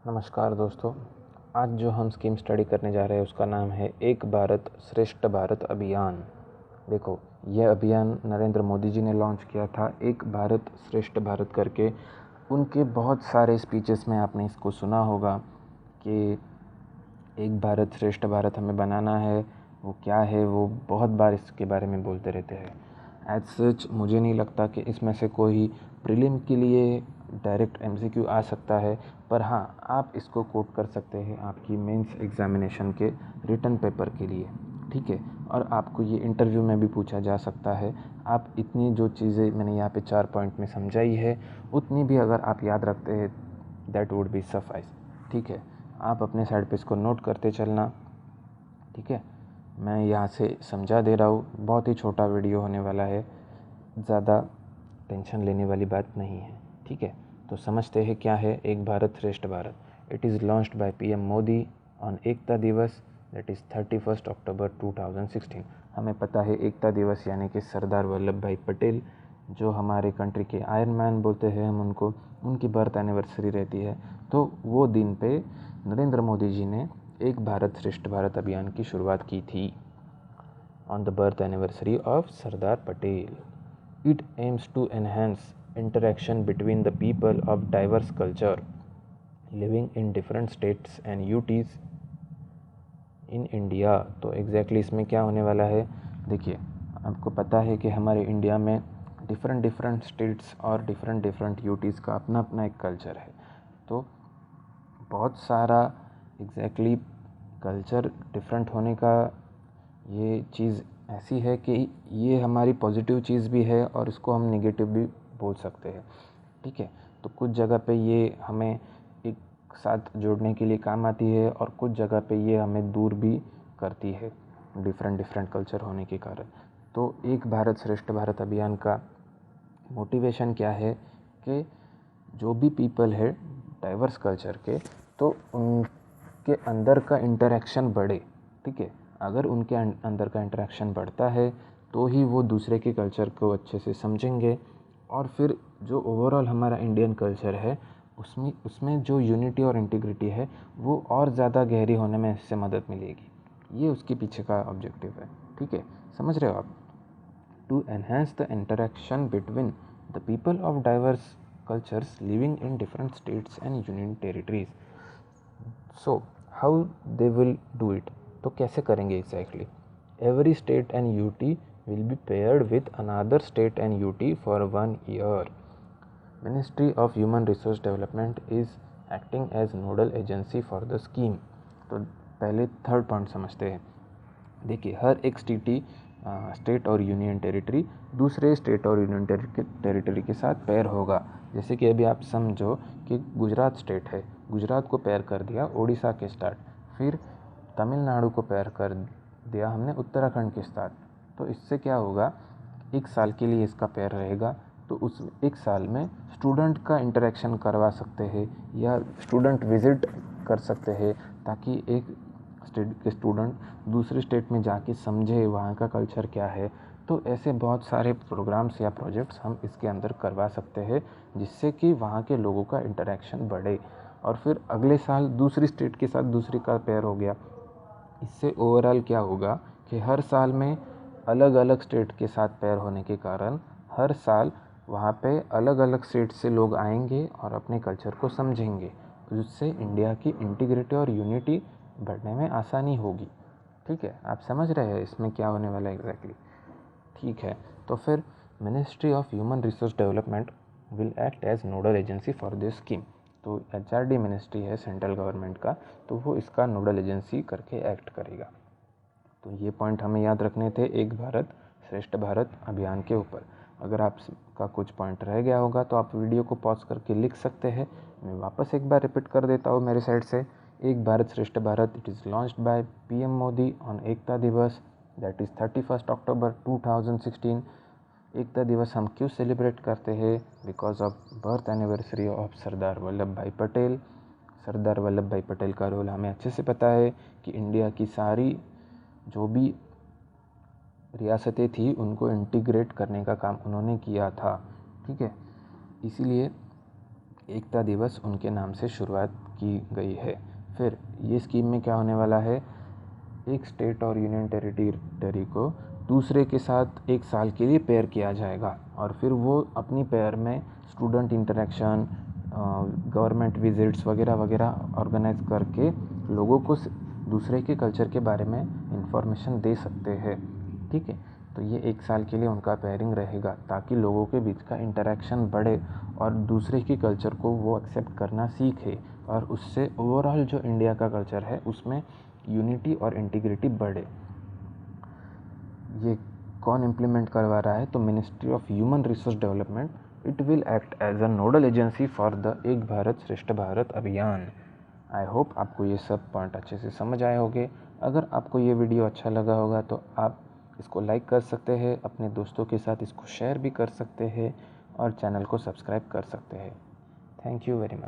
नमस्कार दोस्तों। आज जो हम स्कीम स्टडी करने जा रहे हैं उसका नाम है एक भारत श्रेष्ठ भारत अभियान। देखो, यह अभियान नरेंद्र मोदी जी ने लॉन्च किया था, एक भारत श्रेष्ठ भारत करके। उनके बहुत सारे स्पीचेस में आपने इसको सुना होगा कि एक भारत श्रेष्ठ भारत हमें बनाना है। वो क्या है, वो बहुत बार इसके बारे में बोलते रहते हैं। एज सच मुझे नहीं लगता कि इसमें से कोई प्रीलिम के लिए डायरेक्ट एमसीक्यू आ सकता है, पर हाँ, आप इसको कोट कर सकते हैं आपकी मेंस एग्जामिनेशन के रिटन पेपर के लिए, ठीक है। और आपको ये इंटरव्यू में भी पूछा जा सकता है। आप इतनी जो चीज़ें मैंने यहाँ पे 4 पॉइंट में समझाई है, उतनी भी अगर आप याद रखते हैं, दैट वुड बी सफाइस, ठीक है। आप अपने साइड पे इसको नोट करते चलना, ठीक है। मैं यहाँ से समझा दे रहा हूँ, बहुत ही छोटा वीडियो होने वाला है, ज़्यादा टेंशन लेने वाली बात नहीं है, ठीक है। तो समझते हैं क्या है Ek Bharat Shreshtha Bharat. It is launched by PM Modi on Ekta Diwas, that is 31 अक्टूबर 2016। हमें पता है एकता दिवस यानी कि सरदार वल्लभ भाई पटेल, जो हमारे कंट्री के आयरन मैन बोलते हैं हम उनको, उनकी बर्थ एनिवर्सरी रहती है। तो वो दिन पे नरेंद्र मोदी जी ने एक भारत श्रेष्ठ भारत अभियान की शुरुआत की थी on the birth anniversary of Sardar Patel. It aims to enhance interaction between the people of diverse culture living in different states and UTs in India। तो एग्जैक्टली इसमें क्या होने वाला है, देखिए, आपको पता है कि हमारे इंडिया में डिफरेंट स्टेट्स और डिफरेंट यूटीज़ का अपना अपना एक कल्चर है। तो बहुत सारा एग्जैक्टली कल्चर डिफरेंट होने का ये चीज़ ऐसी है कि ये हमारी पॉजिटिव चीज़ भी है और इसको हम नेगेटिव भी बोल सकते हैं, ठीक है। तो कुछ जगह पे ये हमें एक साथ जोड़ने के लिए काम आती है और कुछ जगह पे ये हमें दूर भी करती है, डिफरेंट कल्चर होने के कारण। तो एक भारत श्रेष्ठ भारत अभियान का मोटिवेशन क्या है कि जो भी पीपल है डाइवर्स कल्चर के, तो उनके अंदर का इंटरेक्शन बढ़े, ठीक है। अगर उनके अंदर का इंटरेक्शन बढ़ता है तो ही वो दूसरे के कल्चर को अच्छे से समझेंगे, और फिर जो ओवरऑल हमारा इंडियन कल्चर है उसमें जो यूनिटी और इंटीग्रिटी है वो और ज़्यादा गहरी होने में इससे मदद मिलेगी। ये उसके पीछे का ऑब्जेक्टिव है, ठीक है। समझ रहे हो आप? To enhance the interaction between the people of diverse cultures living in different states and union territories. So how they will do it? तो कैसे करेंगे exactly? Every state and UT will be paired with another state and UT for 1 year. Ministry of Human Resource Development is acting as nodal agency for the scheme. तो पहले third point समझते हैं। देखिए, हर एक state और union territory दूसरे state और union territory के साथ पेयर होगा। जैसे कि अभी आप समझो कि गुजरात स्टेट है, गुजरात को पेयर कर दिया उड़ीसा के साथ, फिर तमिलनाडु को पेयर कर दिया हमने उत्तराखंड के साथ। तो इससे क्या होगा, एक साल के लिए इसका पेयर रहेगा। तो उस एक साल में स्टूडेंट का इंटरेक्शन करवा सकते हैं या स्टूडेंट विज़िट कर सकते हैं, ताकि एक स्टेट के स्टूडेंट दूसरे स्टेट में जाके समझे वहाँ का कल्चर क्या है। तो ऐसे बहुत सारे प्रोग्राम्स या प्रोजेक्ट्स हम इसके अंदर करवा सकते हैं, जिससे कि वहाँ के लोगों का इंटरेक्शन बढ़े, और फिर अगले साल दूसरी स्टेट के साथ दूसरी का पेयर हो गया। इससे ओवरऑल क्या होगा कि हर साल में अलग अलग स्टेट के साथ पेयर होने के कारण हर साल वहाँ पे अलग अलग स्टेट से लोग आएंगे और अपने कल्चर को समझेंगे, जिससे इंडिया की इंटीग्रिटी और यूनिटी बढ़ने में आसानी होगी, ठीक है। आप समझ रहे हैं इसमें क्या होने वाला है एग्जैक्टली, ठीक है। तो फिर ministry of human resource development will act as nodal agency for this scheme. तो HRD मिनिस्ट्री है सेंट्रल गवर्नमेंट का, तो वो इसका नोडल एजेंसी करके एक्ट करेगा। तो ये पॉइंट हमें याद रखने थे एक भारत श्रेष्ठ भारत अभियान के ऊपर। अगर आपका कुछ पॉइंट रह गया होगा तो आप वीडियो को पॉज करके लिख सकते हैं। मैं वापस एक बार रिपीट कर देता हूँ मेरे साइड से। Ek Bharat Shreshtha Bharat, it is launched by PM Modi on Ekta Diwas, that is 31 अक्टूबर 2016। एकता दिवस हम क्यों सेलिब्रेट करते हैं? Because of birth anniversary of Sardar Vallabhbhai Patel. Sardar Vallabhbhai Patel का रोल हमें अच्छे से पता है कि इंडिया की सारी जो भी रियासतें थी उनको इंटीग्रेट करने का काम उन्होंने किया था, ठीक है। इसीलिए एकता दिवस उनके नाम से शुरुआत की गई है। फिर ये स्कीम में क्या होने वाला है, एक स्टेट और यूनियन टेरिटरी को दूसरे के साथ 1 साल के लिए पेयर किया जाएगा और फिर वो अपनी पेयर में स्टूडेंट इंटरेक्शन, गवर्नमेंट विजिट्स वगैरह वगैरह ऑर्गेनाइज करके लोगों को दूसरे के कल्चर के बारे में इंफॉर्मेशन दे सकते हैं। ठीक है, तो ये 1 साल के लिए उनका पेयरिंग रहेगा ताकि लोगों के बीच का इंटरेक्शन बढ़े और दूसरे के कल्चर को वो एक्सेप्ट करना सीखे और उससे ओवरऑल जो इंडिया का कल्चर है उसमें यूनिटी और इंटीग्रिटी बढ़े। ये कौन इम्प्लीमेंट करवा रहा है, तो ministry of human resource development. It will act as a nodal agency for the Ek Bharat Shreshtha Bharat अभियान। आई होप आपको ये सब पॉइंट अच्छे से समझ आए होंगे। अगर आपको ये वीडियो अच्छा लगा होगा तो आप इसको लाइक कर सकते हैं, अपने दोस्तों के साथ इसको शेयर भी कर सकते हैं और चैनल को सब्सक्राइब कर सकते हैं। Thank you very much.